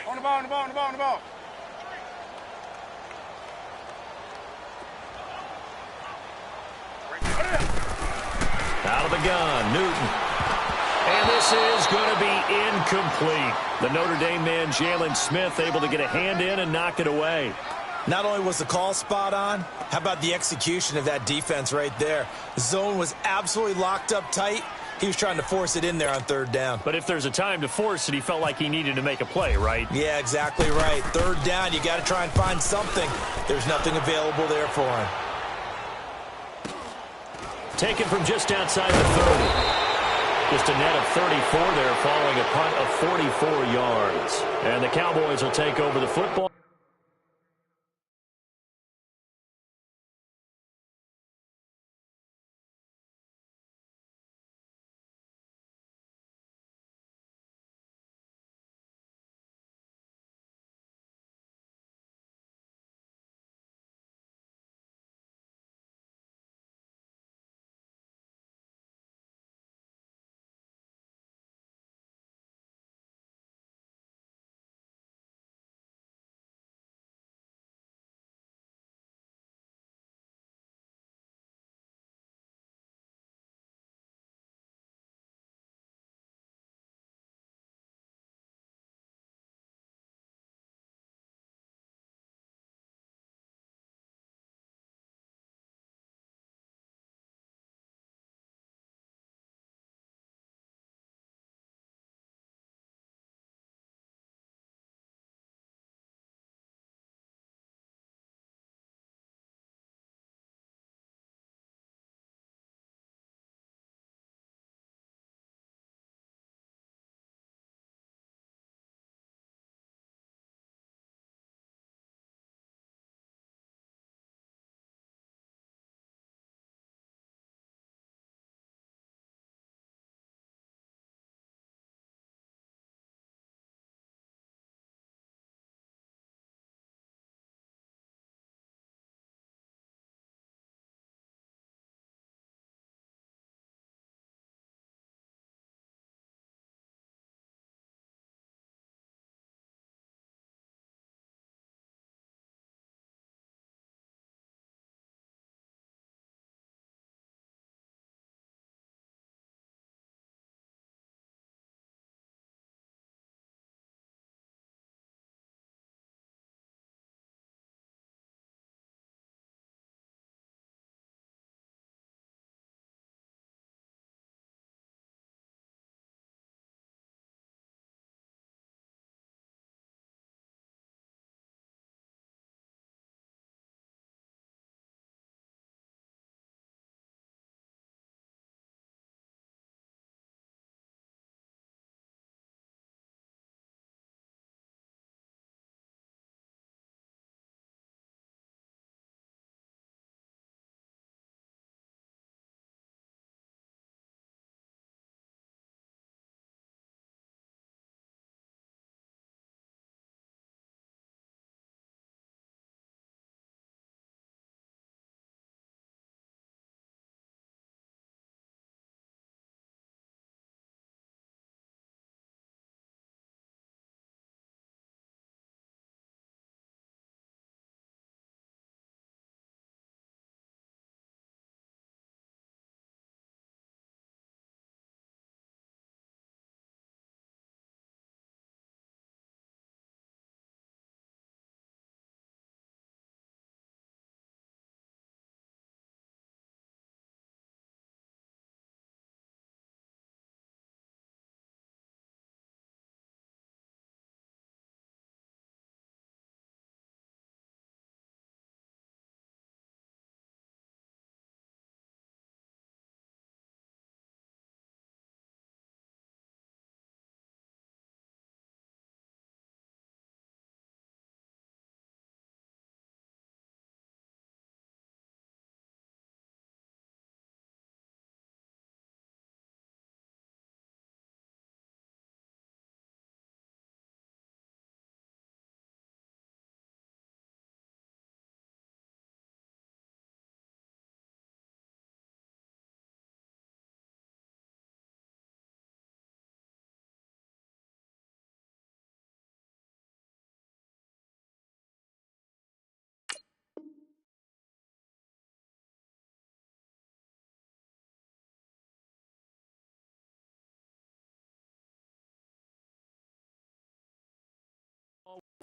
On the ball, on the ball, on the ball, on the ball. Out of the gun, Newton. And this is going to be incomplete. The Notre Dame man, Jalen Smith, able to get a hand in and knock it away. Not only was the call spot on, how about the execution of that defense right there? The zone was absolutely locked up tight. He was trying to force it in there on third down. But if there's a time to force it, he felt like he needed to make a play, right? Yeah, exactly right. Third down, you got to try and find something. There's nothing available there for him. Taken from just outside the 30. Just a net of 34 there following a punt of 44 yards. And the Cowboys will take over the football.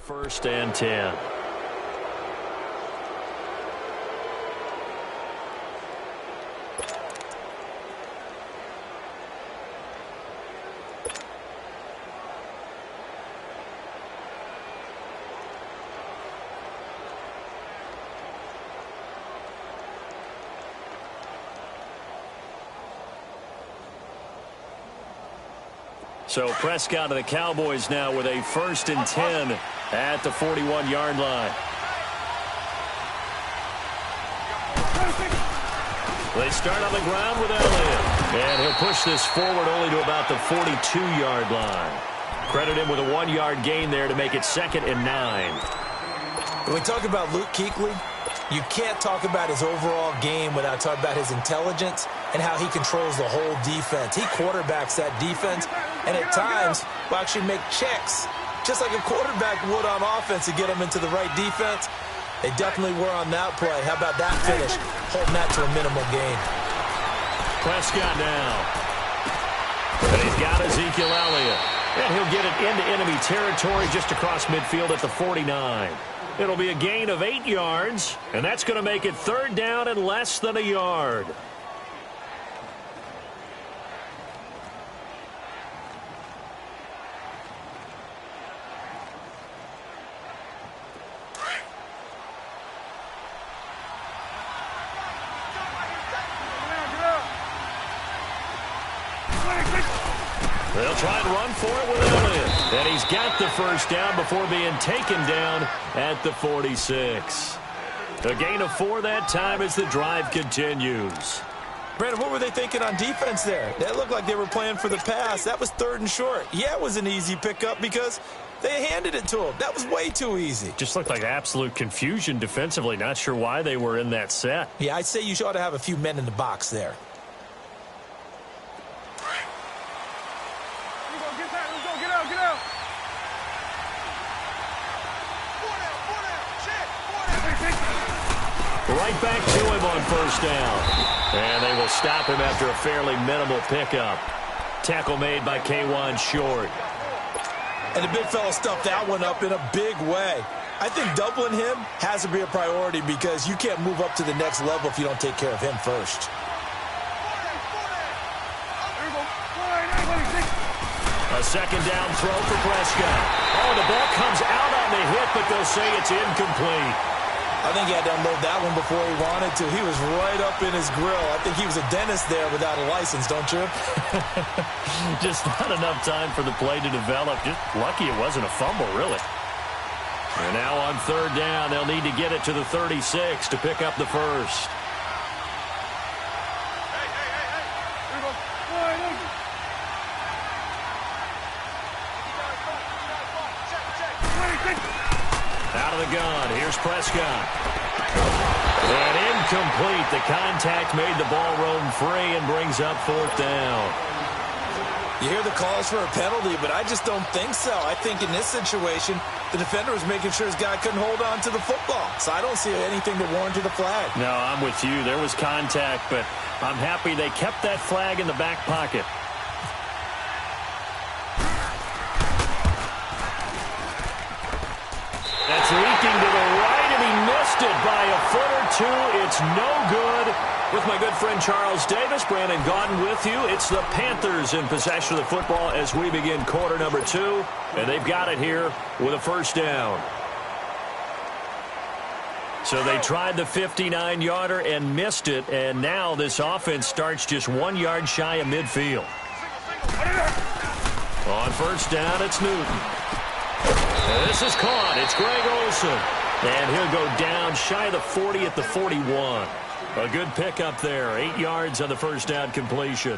1st and 10. So Prescott of the Cowboys now with a 1st and 10 at the 41-yard line. They start on the ground with Elliott. And he'll push this forward only to about the 42-yard line. Credit him with a 1-yard gain there to make it 2nd and 9. When we talk about Luke Kuechly, you can't talk about his overall game without talking about his intelligence and how he controls the whole defense. He quarterbacks that defense, and at times will actually make checks, just like a quarterback would on offense to get them into the right defense. They definitely were on that play. How about that finish? Holding that to a minimal gain. Prescott now. And he's got Ezekiel Elliott. And he'll get it into enemy territory just across midfield at the 49. It'll be a gain of 8 yards, and that's going to make it 3rd down and less than a yard. They'll try and run for it with Elliott. And he's got the 1st down before being taken down at the 46. A gain of 4 that time as the drive continues. Brandon, what were they thinking on defense there? That looked like they were playing for the pass. That was 3rd and short. Yeah, it was an easy pickup because they handed it to him. That was way too easy. Just looked like absolute confusion defensively. Not sure why they were in that set. Yeah, I'd say you ought to have a few men in the box there. Right back to him on 1st down. And they will stop him after a fairly minimal pickup. Tackle made by K'Wan Short. And the big fella stuffed that one up in a big way. I think doubling him has to be a priority because you can't move up to the next level if you don't take care of him first. A 2nd down throw for Prescott. Oh, the ball comes out on the hit, but they'll say it's incomplete. I think he had to unload that one before he wanted to. He was right up in his grill. I think he was a dentist there without a license, don't you? Just not enough time for the play to develop. Just lucky it wasn't a fumble, really. And now on 3rd down, they'll need to get it to the 36 to pick up the 1st. Out of the gun, here's Prescott. And incomplete. The contact made the ball roam free and brings up 4th down. You hear the calls for a penalty, but I just don't think so. I think in this situation, the defender was making sure his guy couldn't hold on to the football. So I don't see anything that warranted a flag. No, I'm with you. There was contact, but I'm happy they kept that flag in the back pocket. That's leaking to the right, and he missed it by a foot or 2. It's no good. With my good friend Charles Davis, Brandon Gaudin with you. It's the Panthers in possession of the football as we begin quarter number 2. And they've got it here with a 1st down. So they tried the 59-yarder and missed it. And now this offense starts just 1 yard shy of midfield. On 1st down, it's Newton. And this is caught. It's Greg Olsen. And he'll go down shy of the 40 at the 41. A good pickup there. 8 yards on the 1st down completion.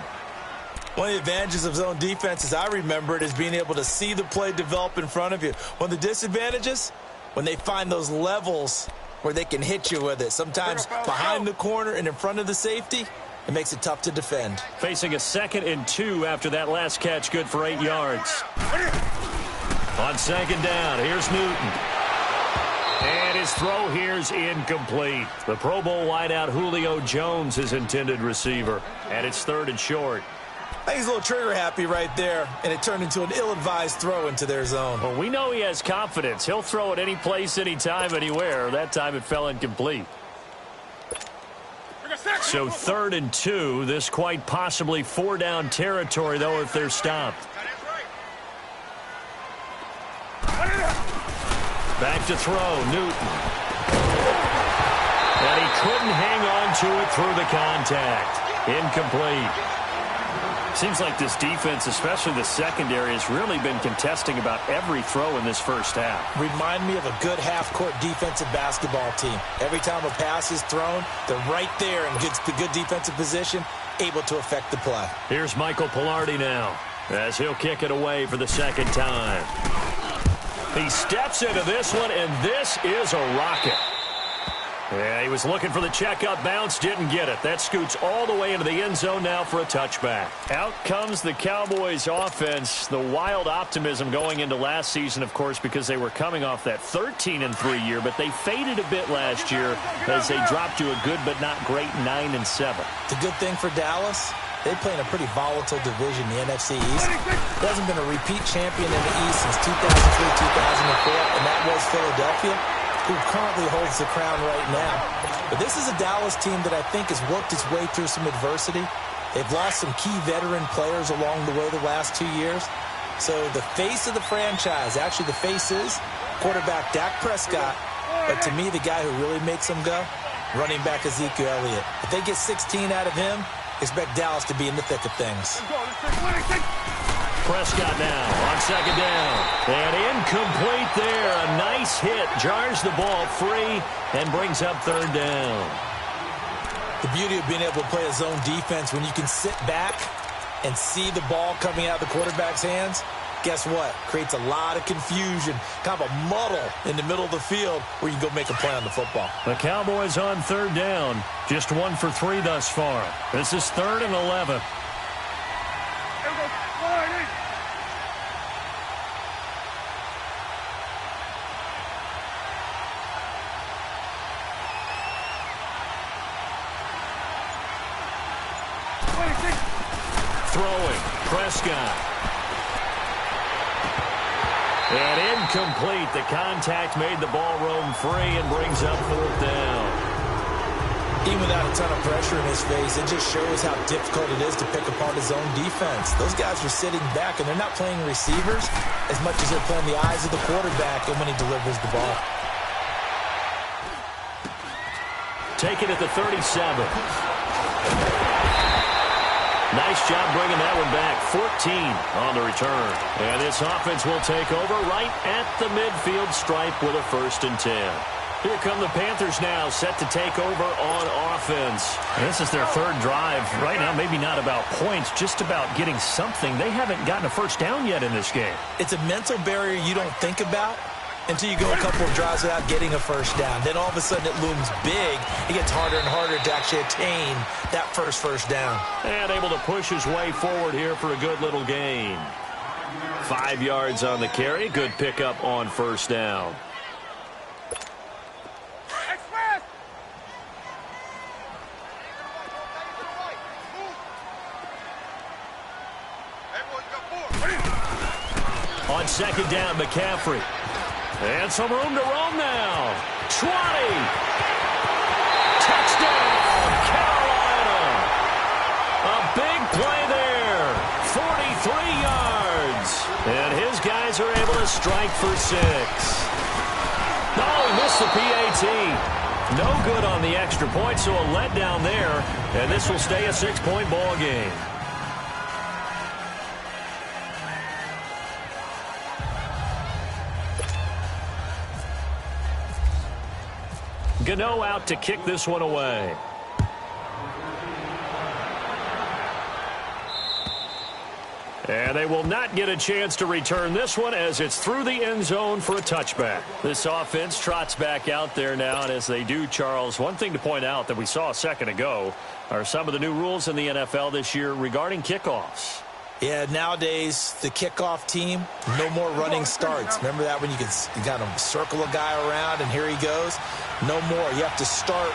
One of the advantages of zone defense, as I remember it, is being able to see the play develop in front of you. One of the disadvantages, when they find those levels where they can hit you with it. Sometimes behind the corner and in front of the safety, it makes it tough to defend. Facing a 2nd and 2 after that last catch, good for 8 yards. On 2nd down, here's Newton. And his throw here's incomplete. The Pro Bowl wideout Julio Jones, his intended receiver. And it's 3rd and short. I think he's a little trigger happy right there, and it turned into an ill-advised throw into their zone. Well, we know he has confidence. He'll throw it any place, anytime, anywhere. That time it fell incomplete. So 3rd and 2. This quite possibly 4-down territory, though, if they're stopped. Back to throw, Newton. And he couldn't hang on to it through the contact. Incomplete. Seems like this defense, especially the secondary, has really been contesting about every throw in this first half. Remind me of a good half-court defensive basketball team. Every time a pass is thrown, they're right there and gets the good defensive position, able to affect the play. Here's Michael Pilardi now, as he'll kick it away for the second time. He steps into this one, and this is a rocket. Yeah, he was looking for the checkup bounce, didn't get it. That scoots all the way into the end zone now for a touchback. Out comes the Cowboys offense. The wild optimism going into last season, of course, because they were coming off that 13-3 year, but they faded a bit last year as they dropped to a good but not great 9-7. The good thing for Dallas, they play in a pretty volatile division, the NFC East. There hasn't been a repeat champion in the East since 2003-2004, and that was Philadelphia, who currently holds the crown right now. But this is a Dallas team that I think has worked its way through some adversity. They've lost some key veteran players along the way the last 2 years. So the face of the franchise, actually the face is quarterback Dak Prescott. But to me, the guy who really makes them go, running back Ezekiel Elliott. If they get 16 out of him, expect Dallas to be in the thick of things. Prescott now on second down. And incomplete there. A nice hit. Jars the ball free and brings up 3rd down. The beauty of being able to play a zone defense when you can sit back and see the ball coming out of the quarterback's hands, guess what? Creates a lot of confusion, kind of a muddle in the middle of the field where you can go make a play on the football. The Cowboys on 3rd down. Just 1 for 3 thus far. This is 3rd and 11. Throwing, Prescott. And incomplete. The contact made the ball roam free and brings up 4th down. Even without a ton of pressure in his face, it just shows how difficult it is to pick apart his own defense. Those guys are sitting back, and they're not playing receivers as much as they're playing the eyes of the quarterback and when he delivers the ball. Take it at the 37. Nice job bringing that one back. 14 on the return. And this offense will take over right at the midfield stripe with a 1st and 10. Here come the Panthers now, set to take over on offense. And this is their 3rd drive. Right now, maybe not about points, just about getting something. They haven't gotten a 1st down yet in this game. It's a mental barrier you don't think about until you go a couple of drives without getting a 1st down. Then all of a sudden it looms big. It gets harder and harder to actually attain that first down. And able to push his way forward here for a good little gain. 5 yards on the carry. Good pickup on 1st down. On 2nd down, McCaffrey. And some room to roam now. 20. Touchdown, Carolina. A big play there. 43 yards. And his guys are able to strike for 6. Oh, he missed the PAT. No good on the extra point, so a letdown there. And this will stay a 6-point ball game. Gano out to kick this one away. And they will not get a chance to return this one as it's through the end zone for a touchback. This offense trots back out there now, and as they do, Charles, one thing to point out that we saw a second ago are some of the new rules in the NFL this year regarding kickoffs. Yeah, nowadays, the kickoff team, no more running starts. Remember that when you could kind of circle a guy around and here he goes? No more. You have to start,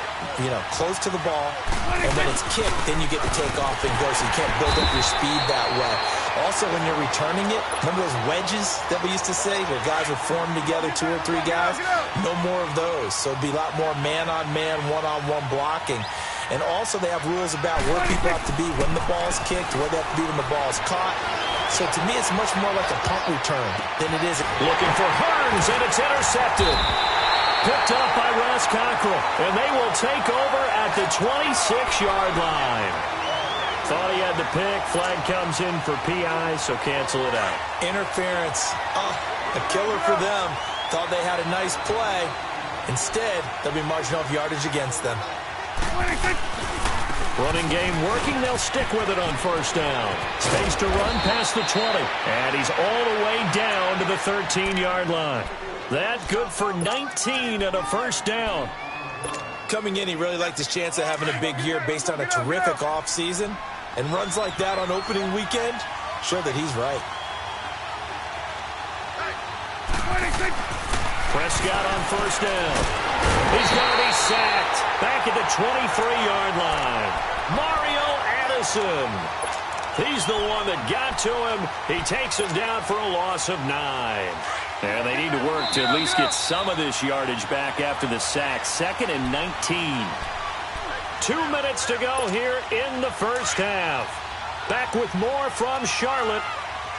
close to the ball, and when it's kicked, then you get to take off and go, so you can't build up your speed that way. Also, when you're returning it, remember those wedges that we used to say where guys would form together, 2 or 3 guys? No more of those. So it'd be a lot more man-on-man, one-on-one blocking. And also they have rules about where people have to be when the ball's kicked, where they have to be when the ball's caught. So to me, it's much more like a punt return than it is. Looking for Hearns, and it's intercepted. Picked up by Wes Cockrell, and they will take over at the 26-yard line. Thought he had the pick. Flag comes in for PI, so cancel it out. Interference. A killer for them. Thought they had a nice play. Instead, they'll be marching off yardage against them. Running game working. They'll stick with it on first down. Space to run past the 20. And he's all the way down to the 13-yard line. That good for 19 and a first down. Coming in, he really liked his chance of having a big year based on a terrific offseason. And runs like that on opening weekend show that he's right. Prescott on first down. He's going to be sacked. Back at the 23-yard line. Mario Addison. He's the one that got to him. He takes him down for a loss of 9. And they need to work to at least get some of this yardage back after the sack. 2nd and 19. 2 minutes to go here in the first half. Back with more from Charlotte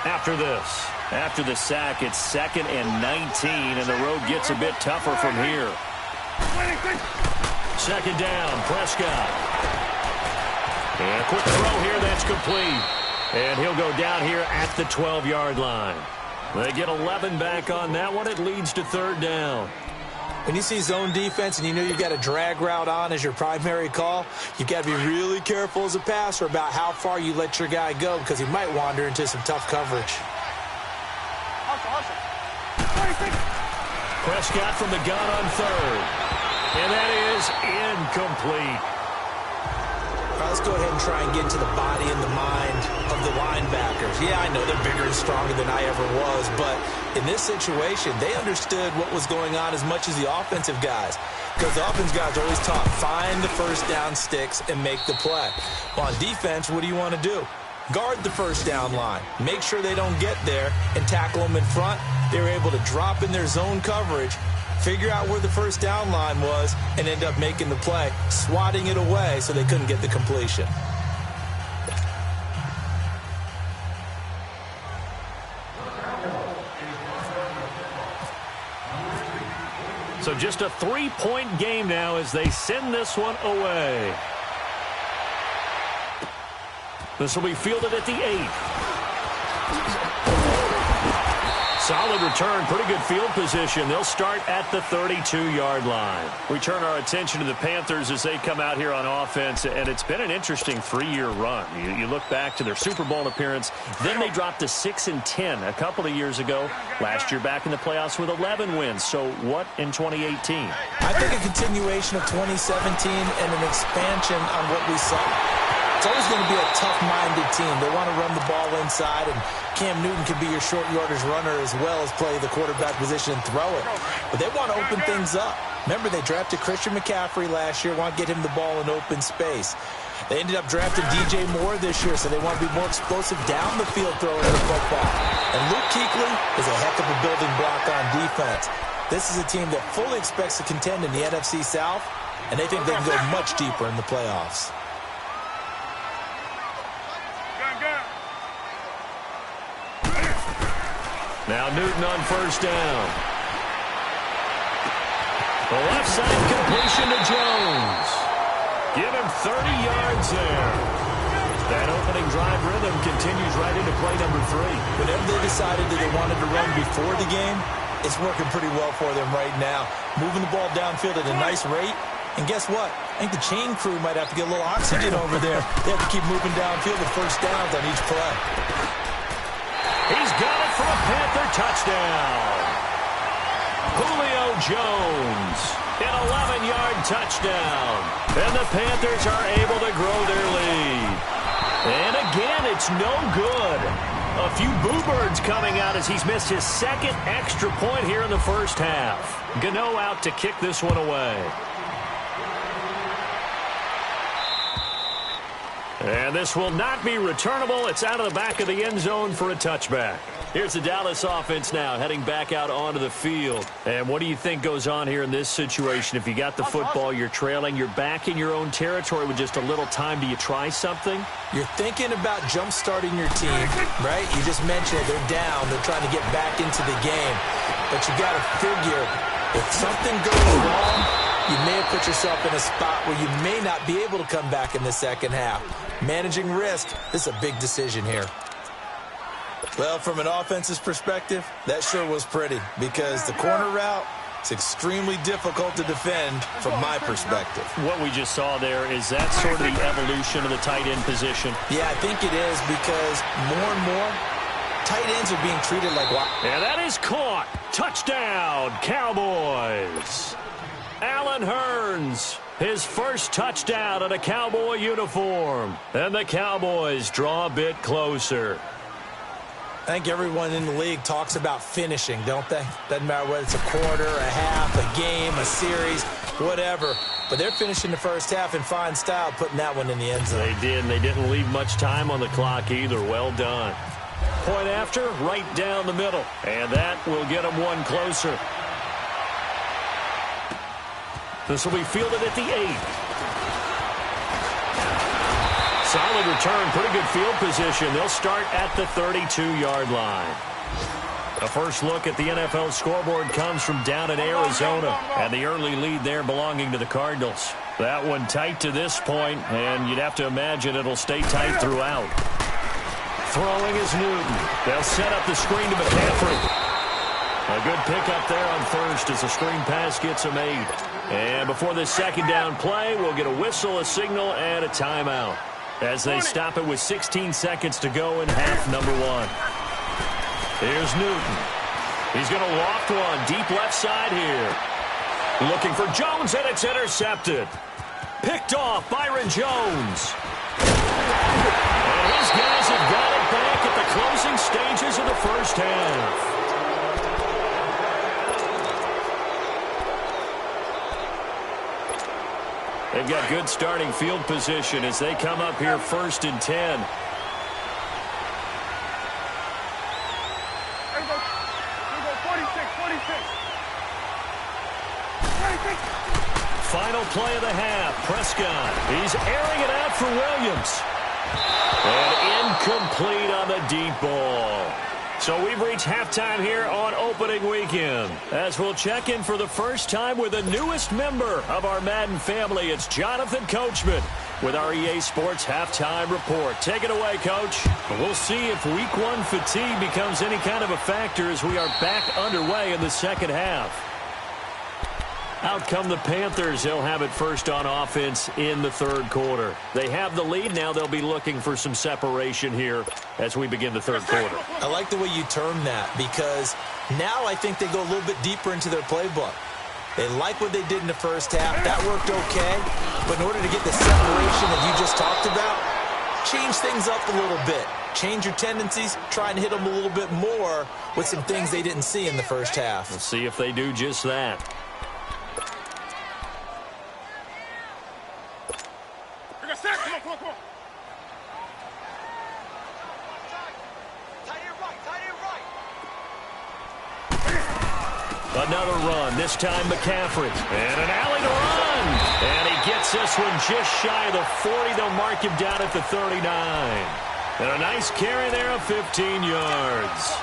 after this. After the sack, it's 2nd and 19, and the road gets a bit tougher from here. 2nd down, Prescott. And a quick throw here, that's complete. And he'll go down here at the 12-yard line. They get 11 back on that one. It leads to 3rd down. When you see zone defense and you know you've got a drag route on as your primary call, you've got to be really careful as a passer about how far you let your guy go because he might wander into some tough coverage. Prescott from the gun on 3rd. And that is incomplete. All right, let's go ahead and try and get into the body and the mind of the linebackers. Yeah, I know they're bigger and stronger than I ever was, but in this situation, they understood what was going on as much as the offensive guys. Because the offensive guys are always taught, find the first down sticks and make the play. Well, on defense, what do you want to do? Guard the first down line. Make sure they don't get there and tackle them in front. They were able to drop in their zone coverage, figure out where the first down line was, and end up making the play, swatting it away so they couldn't get the completion. So just a 3-point game now as they send this one away. This will be fielded at the 8. Solid return, pretty good field position. They'll start at the 32-yard line. We turn our attention to the Panthers as they come out here on offense, and it's been an interesting 3-year run. You look back to their Super Bowl appearance, then they dropped to 6-10 a couple of years ago. Last year back in the playoffs with 11 wins. So what in 2018? I think a continuation of 2017 and an expansion on what we saw. It's always going to be a tough-minded team. They want to run the ball inside, and Cam Newton can be your short yardage runner as well as play the quarterback position and throw it. But they want to open things up. Remember, they drafted Christian McCaffrey last year, want to get him the ball in open space. They ended up drafting DJ Moore this year, so they want to be more explosive down the field throwing the football. And Luke Kuechly is a heck of a building block on defense. This is a team that fully expects to contend in the NFC South, and they think they can go much deeper in the playoffs. Now Newton on first down. The left side completion to Jones. Give him 30 yards there. That opening drive rhythm continues right into play number 3. Whenever they decided that they wanted to run before the game, it's working pretty well for them right now. Moving the ball downfield at a nice rate. And guess what? I think the chain crew might have to get a little oxygen over there. They have to keep moving downfield with first downs on each play. He's got it for a Panther touchdown. Julio Jones, an 11-yard touchdown. And the Panthers are able to grow their lead. And again, it's no good. A few boo birds coming out as he's missed his second extra point here in the first half. Gano out to kick this one away. And this will not be returnable. It's out of the back of the end zone for a touchback. Here's the Dallas offense now heading back out onto the field. And what do you think goes on here in this situation? If you got the football, you're trailing, you're back in your own territory with just a little time. Do you try something? You're thinking about jump-starting your team, right? You just mentioned it. They're down. They're trying to get back into the game. But you got to figure if something goes wrong, you may have put yourself in a spot where you may not be able to come back in the second half. Managing risk, this is a big decision here. Well, from an offense's perspective, that sure was pretty because the corner route is extremely difficult to defend from my perspective. What we just saw there, is that sort of the evolution of the tight end position? Yeah, I think it is because more and more tight ends are being treated like... And that is caught. Touchdown, Cowboys. Allen Hurns, his first touchdown in a Cowboy uniform. And the Cowboys draw a bit closer. I think everyone in the league talks about finishing, don't they? Doesn't matter whether it's a quarter, a half, a game, a series, whatever. But they're finishing the first half in fine style, putting that one in the end zone. They did, and they didn't leave much time on the clock either. Well done. Point after, right down the middle. And that will get them one closer. This will be fielded at the 8. Solid return, pretty good field position. They'll start at the 32-yard line. A first look at the NFL scoreboard comes from down in Arizona, and the early lead there belonging to the Cardinals. That one tight to this point, and you'd have to imagine it'll stay tight throughout. Throwing is Newton. They'll set up the screen to McCaffrey. A good pickup there on first as the screen pass gets him 8. And before this second down play, we'll get a whistle, a signal, and a timeout as they stop it with 16 seconds to go in half number 1. Here's Newton. He's going to loft one deep left side here. Looking for Jones, and it's intercepted. Picked off Byron Jones. And his guys have got it back at the closing stages of the first half. They've got good starting field position as they come up here 1st and 10. Final play of the half. Prescott. He's airing it out for Williams. And incomplete on the deep ball. So we've reached halftime here on opening weekend. As we'll check in for the first time with the newest member of our Madden family, it's Jonathan Coachman with our EA Sports Halftime Report. Take it away, Coach. We'll see if Week 1 fatigue becomes any kind of a factor as we are back underway in the second half. Out come the Panthers. They'll have it first on offense in the third quarter. They have the lead. Now they'll be looking for some separation here as we begin the third quarter. I like the way you term that because now I think they go a little bit deeper into their playbook. They like what they did in the first half. That worked okay. But in order to get the separation that you just talked about, change things up a little bit. Change your tendencies. Try and hit them a little bit more with some things they didn't see in the first half. We'll see if they do just that. Another run, this time McCaffrey. And an alley to run. And he gets this one just shy of the 40. They'll mark him down at the 39. And a nice carry there of 15 yards.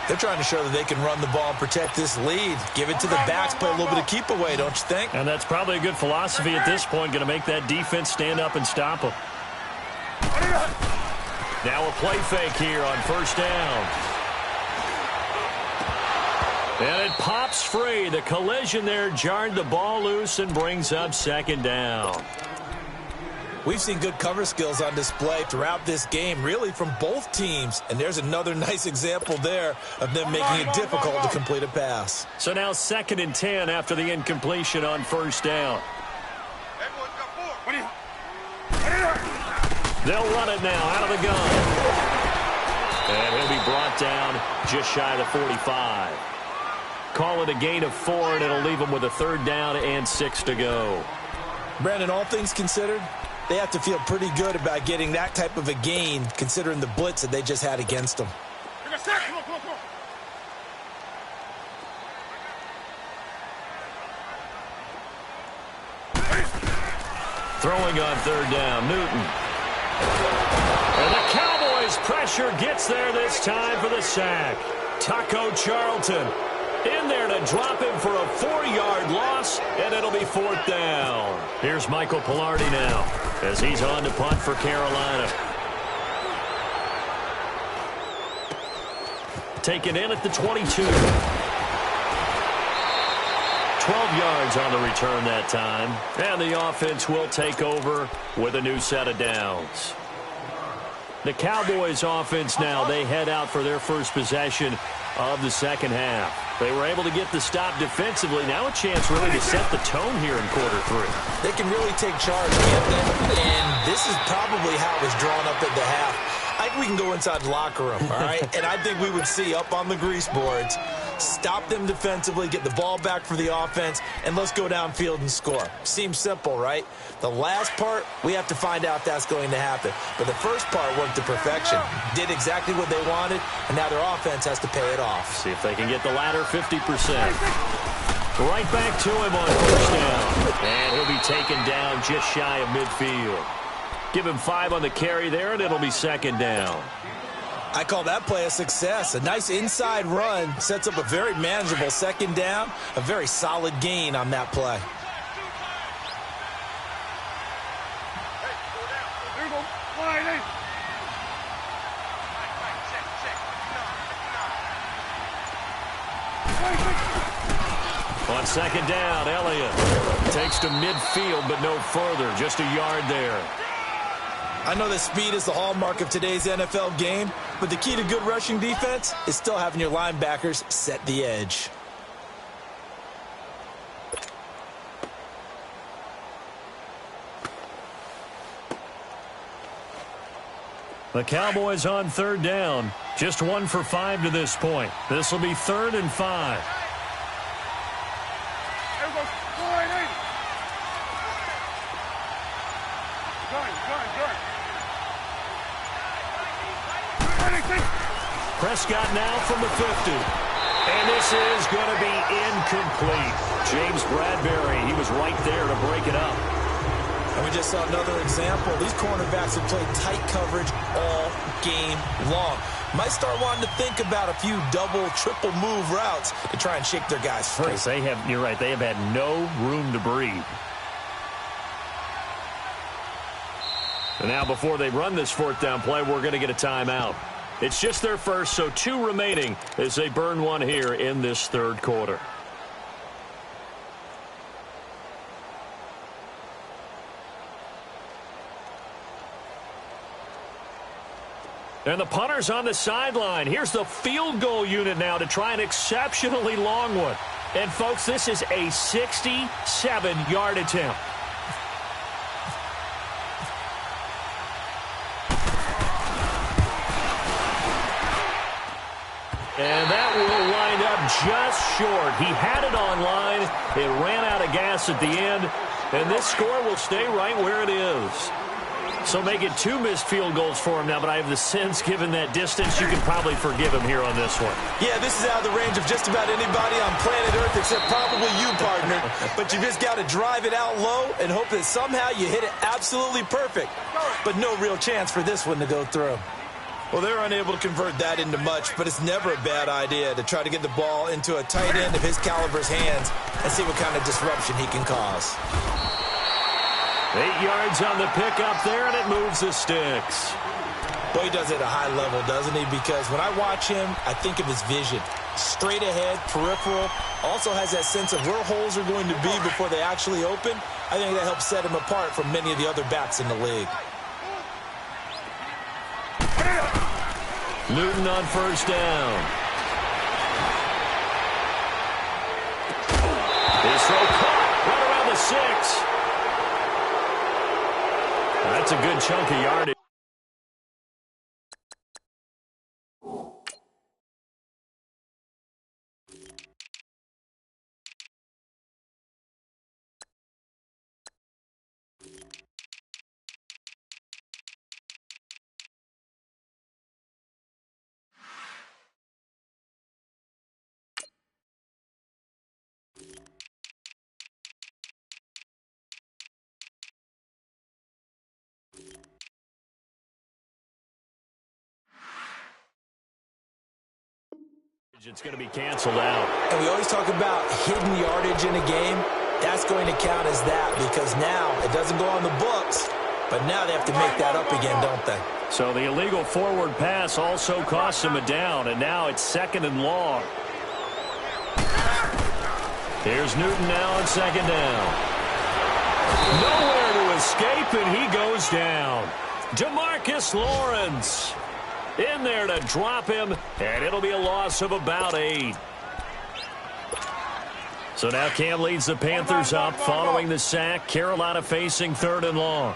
They're trying to show that they can run the ball and protect this lead. Give it to the backs, play a little bit of keep away, don't you think? And that's probably a good philosophy at this point, going to make that defense stand up and stop them. Now a play fake here on first down. And it pops free. The collision there jarred the ball loose and brings up second down. We've seen good cover skills on display throughout this game, really from both teams. And there's another nice example there of them making it difficult to complete a pass. So now 2nd and 10 after the incompletion on first down. They'll run it now out of the gun. And he'll be brought down just shy of the 45. Call it a gain of 4, and it'll leave them with a 3rd down and 6 to go. Brandon, all things considered, they have to feel pretty good about getting that type of a gain, considering the blitz that they just had against them. Throwing on 3rd down, Newton. And the Cowboys' pressure gets there this time for the sack. Taco Charlton in there to drop him for a 4-yard loss, and it'll be 4th down. Here's Michael Pilardi now as he's on to punt for Carolina. Taken in at the 22. 12 yards on the return that time. And the offense will take over with a new set of downs. The Cowboys offense now, they head out for their first possession of the second half. They were able to get the stop defensively. Now a chance really to set the tone here in quarter 3. They can really take charge, can't they? And this is probably how it was drawn up at the half. I think we can go inside the locker room, all right? And I think we would see up on the grease boards, stop them defensively, get the ball back for the offense, and let's go downfield and score. Seems simple, right? The last part, we have to find out if that's going to happen. But the first part worked to perfection. Did exactly what they wanted, and now their offense has to pay it off. See if they can get the latter 50%. Right back to him on 1st down. And he'll be taken down just shy of midfield. Give him 5 on the carry there, and it'll be 2nd down. I call that play a success. A nice inside run sets up a very manageable 2nd down. A very solid gain on that play. On 2nd down, Elliott takes to midfield, but no further. Just a yard there. I know that speed is the hallmark of today's NFL game, but the key to good rushing defense is still having your linebackers set the edge. The Cowboys on 3rd down. Just 1 for 5 to this point. This will be 3rd and 5. Prescott now from the 50. And this is going to be incomplete. James Bradbury, he was right there to break it up. And we just saw another example. These cornerbacks have played tight coverage all game long. Might start wanting to think about a few double, triple move routes to try and shake their guys free. Yes, they have, you're right, they have had no room to breathe. And now before they run this 4th down play, we're going to get a timeout. It's just their first, so 2 remaining as they burn 1 here in this 3rd quarter. And the punter's on the sideline. Here's the field goal unit now to try an exceptionally long one. And, folks, this is a 67-yard attempt. And that will wind up just short. He had it on line. It ran out of gas at the end. And this score will stay right where it is. So make it 2 missed field goals for him now, but I have the sense, given that distance, you can probably forgive him here on this one. Yeah, this is out of the range of just about anybody on planet Earth except probably you, partner. But you just got to drive it out low and hope that somehow you hit it absolutely perfect. But no real chance for this one to go through. Well, they're unable to convert that into much, but it's never a bad idea to try to get the ball into a tight end of his caliber's hands and see what kind of disruption he can cause. 8 yards on the pickup there, and it moves the sticks. Boy, he does it at a high level, doesn't he? Because when I watch him, I think of his vision. Straight ahead, peripheral, also has that sense of where holes are going to be before they actually open. I think that helps set him apart from many of the other backs in the league. Newton on 1st down. His throw caught right around the 6. That's a good chunk of yardage. It's going to be canceled out. And we always talk about hidden yardage in a game. That's going to count as that because now it doesn't go on the books, but now they have to make that up again, don't they? So the illegal forward pass also costs him a down, and now it's 2nd and long. Here's Newton now on 2nd down. Nowhere to escape, and he goes down. DeMarcus Lawrence in there to drop him, and it'll be a loss of about 8. So now Cam leads the Panthers up following the sack. Carolina facing 3rd and long.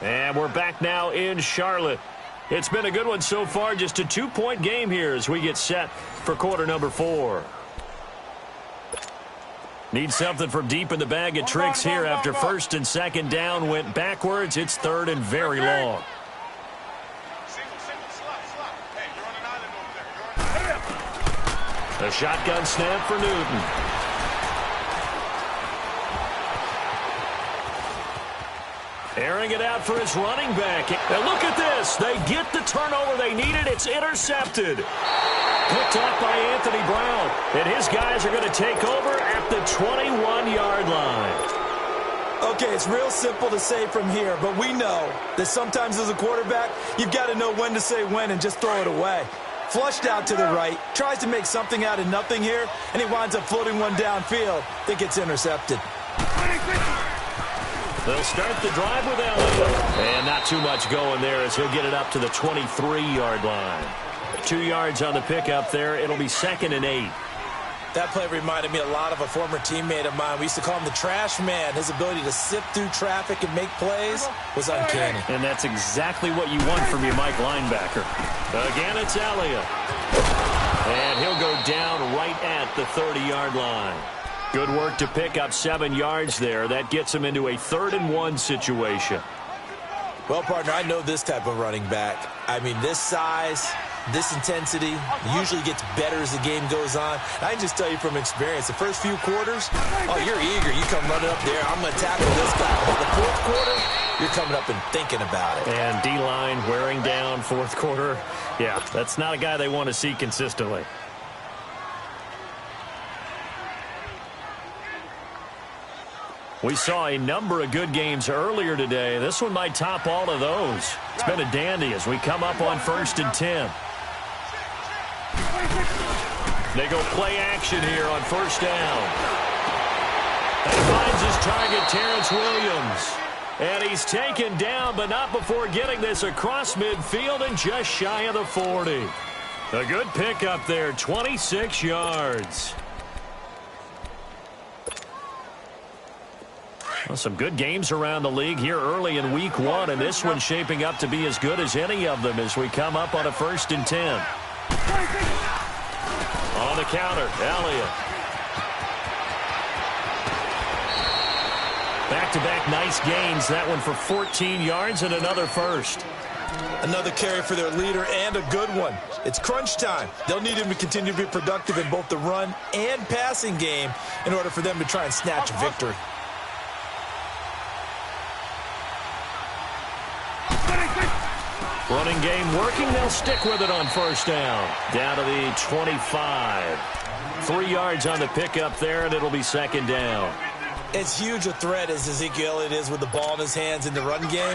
And we're back now in Charlotte. It's been a good one so far, just a 2-point game here as we get set for quarter number 4. Need something from deep in the bag of tricks here after 1st and 2nd down went backwards. It's 3rd and very long. A shotgun snap for Newton. Airing it out for his running back. And look at this. They get the turnover they needed. It's intercepted. Picked off by Anthony Brown. And his guys are going to take over at the 21-yard line. Okay, it's real simple to say from here, but we know that sometimes as a quarterback, you've got to know when to say when and just throw it away. Flushed out to the right, tries to make something out of nothing here, and he winds up floating one downfield that gets intercepted. They'll start the drive with Elliott. And not too much going there as he'll get it up to the 23-yard line. 2 yards on the pickup there. It'll be 2nd and 8. That play reminded me a lot of a former teammate of mine. We used to call him the trash man. His ability to sift through traffic and make plays was uncanny. And that's exactly what you want from your Mike linebacker. Again, it's Elliott. And he'll go down right at the 30-yard line. Good work to pick up 7 yards there. That gets him into a 3rd and 1 situation. Well, partner, I know this type of running back. I mean, this size, this intensity usually gets better as the game goes on. I can just tell you from experience, the first few quarters, oh, you're eager. You come running up there, I'm going to tackle this guy. By the 4th quarter, you're coming up and thinking about it. And D-line wearing down 4th quarter. Yeah, that's not a guy they want to see consistently. We saw a number of good games earlier today. This one might top all of those. It's been a dandy as we come up on 1st and 10. They go play action here on 1st down. And finds his target, Terrence Williams. And he's taken down, but not before getting this across midfield and just shy of the 40. A good pickup there, 26 yards. Well, some good games around the league here early in week 1, and this one's shaping up to be as good as any of them as we come up on a 1st and 10. On the counter, Elliott. Back-to-back nice gains. That one for 14 yards and another first. Another carry for their leader and a good one. It's crunch time. They'll need him to continue to be productive in both the run and passing game in order for them to try and snatch a victory. Running game working. They'll stick with it on 1st down. Down to the 25. 3 yards on the pickup there, and it'll be 2nd down. As huge a threat as Ezekiel Elliott is with the ball in his hands in the run game,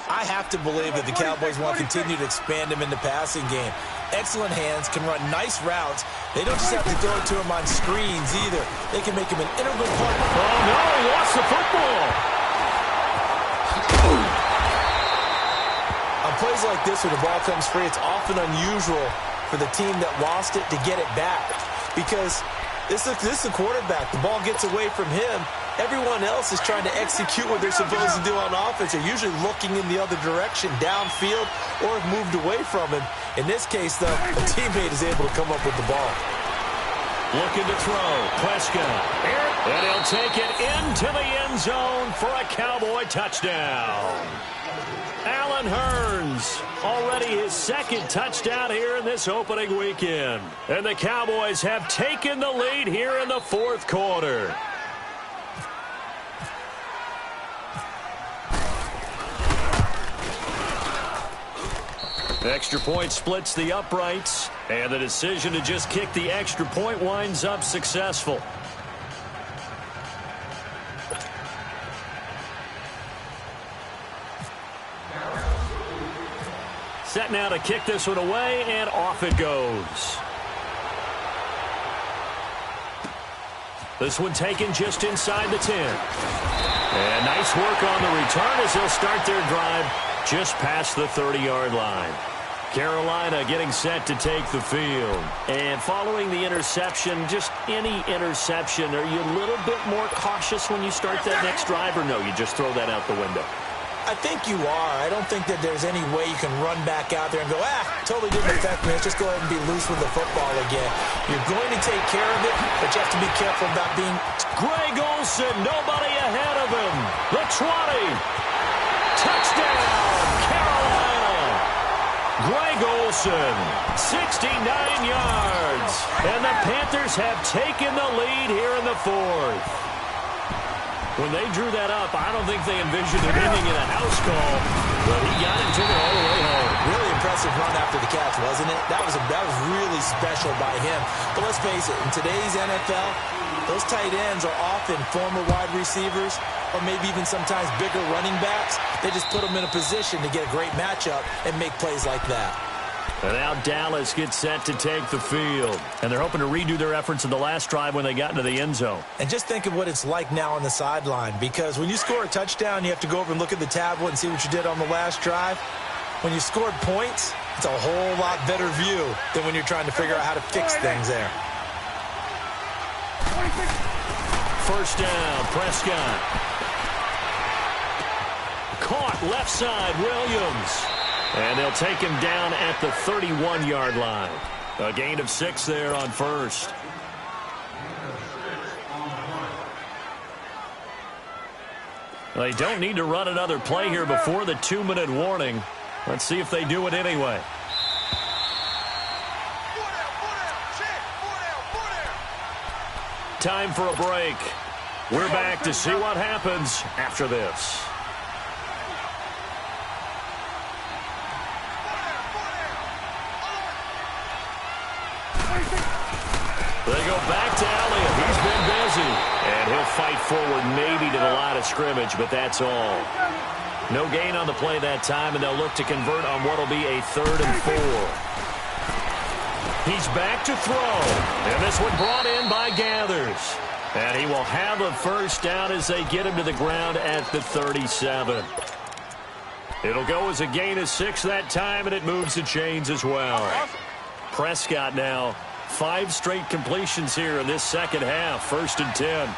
I have to believe that the Cowboys want to continue to expand him in the passing game. Excellent hands, can run nice routes. They don't just have to throw it to him on screens either. They can make him an integral part. Oh, no, he lost the football. On plays like this, when the ball comes free, it's often unusual for the team that lost it to get it back. Because this is a quarterback. The ball gets away from him. Everyone else is trying to execute what they're supposed to do on offense. They're usually looking in the other direction, downfield, or have moved away from him. In this case, though, a teammate is able to come up with the ball. Looking to throw. Prescott. And he'll take it into the end zone for a Cowboy touchdown. Allen Hurns, already his second touchdown here in this opening weekend. And the Cowboys have taken the lead here in the fourth quarter. Extra point splits the uprights, and the decision to just kick the extra point winds up successful. Set now to kick this one away, and off it goes. This one taken just inside the 10. And nice work on the return as they'll start their drive just past the 30-yard line. Carolina getting set to take the field. And following the interception, just any interception, are you a little bit more cautious when you start that next drive, or no, you just throw that out the window? I think you are. I don't think that there's any way you can run back out there and go, totally didn't affect me. Let's just go ahead and be loose with the football again. You're going to take care of it, but you have to be careful about being... Greg Olsen, nobody ahead of him. The 20. Touchdown, Carolina. Greg Olsen, 69 yards. And the Panthers have taken the lead here in the fourth. When they drew that up, I don't think they envisioned it ending in a house call, but he got it to them all the way home. Really impressive run after the catch, wasn't it? That was really special by him. But let's face it, in today's NFL, those tight ends are often former wide receivers or maybe even sometimes bigger running backs. They just put them in a position to get a great matchup and make plays like that. And now Dallas gets set to take the field. And they're hoping to redo their efforts in the last drive when they got into the end zone. And just think of what it's like now on the sideline, because when you score a touchdown, you have to go over and look at the tablet and see what you did on the last drive. When you scored points, it's a whole lot better view than when you're trying to figure out how to fix things there. First down, Prescott. Caught left side, Williams. And they'll take him down at the 31-yard line. A gain of 6 there on first. They don't need to run another play here before the 2-minute warning. Let's see if they do it anyway. Time for a break. We're back to see what happens after this. They go back to Elliott. He's been busy. And he'll fight forward maybe to the line of scrimmage, but that's all. No gain on the play that time, and they'll look to convert on what will be a 3rd and 4. He's back to throw. And this one brought in by Gathers. And he will have a first down as they get him to the ground at the 37. It'll go as a gain of 6 that time, and it moves the chains as well. Prescott now. 5 straight completions here in this second half. 1st and 10.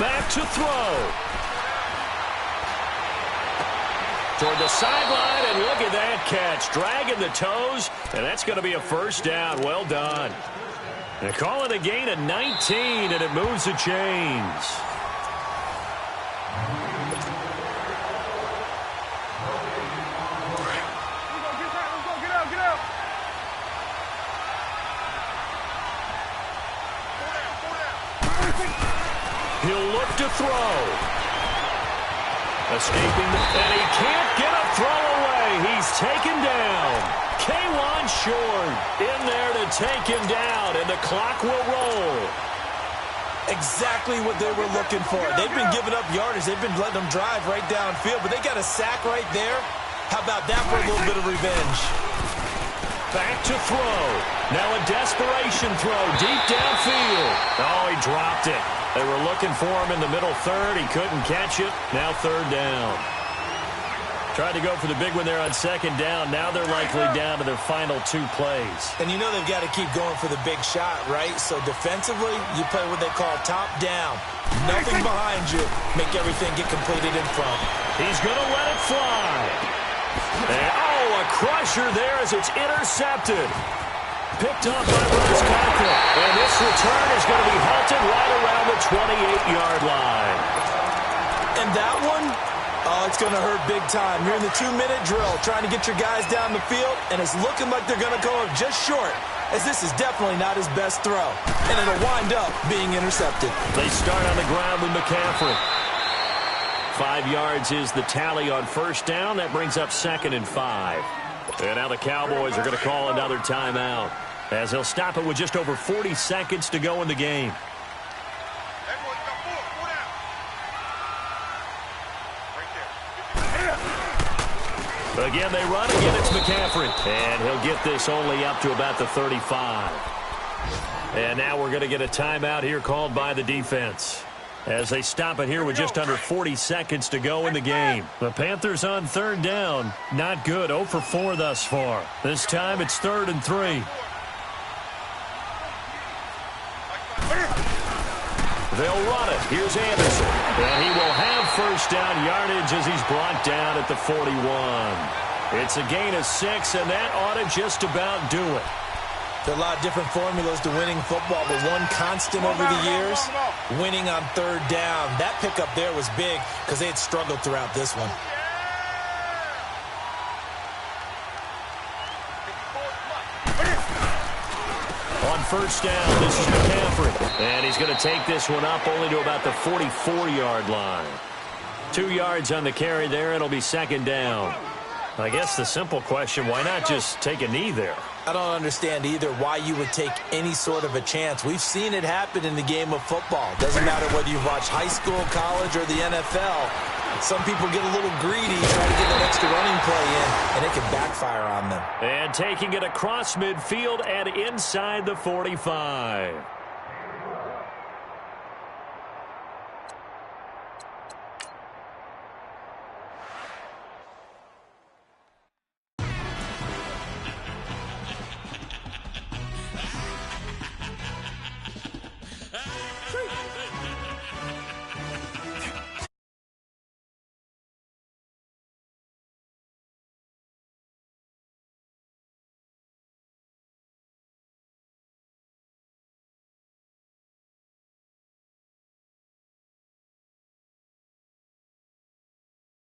Back to throw. Toward the sideline, and look at that catch. Dragging the toes, and that's going to be a first down. Well done. They call it a gain of 19, and it moves the chains. He'll look to throw. Escaping, and he can't get a throw away. He's taken down. K'Wan Short in there to take him down, and the clock will roll. Exactly what they were looking for. They've been giving up yardage. They've been letting them drive right downfield, but they got a sack right there. How about that for a little bit of revenge? Back to throw. Now a desperation throw deep downfield. Oh, he dropped it. They were looking for him in the middle 3rd. He couldn't catch it. Now 3rd down. Tried to go for the big one there on 2nd down. Now they're likely down to their final 2 plays. And you know they've got to keep going for the big shot, right? So defensively, you play what they call top down. Nothing behind you. Make everything get completed in front. He's going to let it fly. And, a crusher there as it's intercepted. Picked off by Roscoe. And this return is going to be halted right around the 28-yard line. And that one, oh, it's going to hurt big time. You're in the 2-minute drill trying to get your guys down the field, and it's looking like they're going to go up just short, as this is definitely not his best throw. And it'll wind up being intercepted. They start on the ground with McCaffrey. 5 yards is the tally on first down. That brings up 2nd and 5. And now the Cowboys are going to call another timeout, as they'll stop it with just over 40 seconds to go in the game. Again, they run. Again, it's McCaffrey. And he'll get this only up to about the 35. And now we're going to get a timeout here called by the defense, as they stop it here with just under 40 seconds to go in the game. The Panthers on 3rd down. Not good. 0 for 4 thus far. This time it's 3rd and 3. They'll run it. Here's Anderson. And he will have first down yardage as he's brought down at the 41. It's a gain of 6, and that ought to just about do it. There are a lot of different formulas to winning football, but one constant over the years, winning on 3rd down. That pickup there was big because they had struggled throughout this one. On first down, this is McCaffrey. And he's going to take this one up only to about the 44-yard line. 2 yards on the carry there. It'll be 2nd down. I guess the simple question, why not just take a knee there? I don't understand either why you would take any sort of a chance. We've seen it happen in the game of football. Doesn't matter whether you've watched high school, college, or the NFL. Some people get a little greedy, trying to get an extra running play in, and it can backfire on them. And taking it across midfield and inside the 45.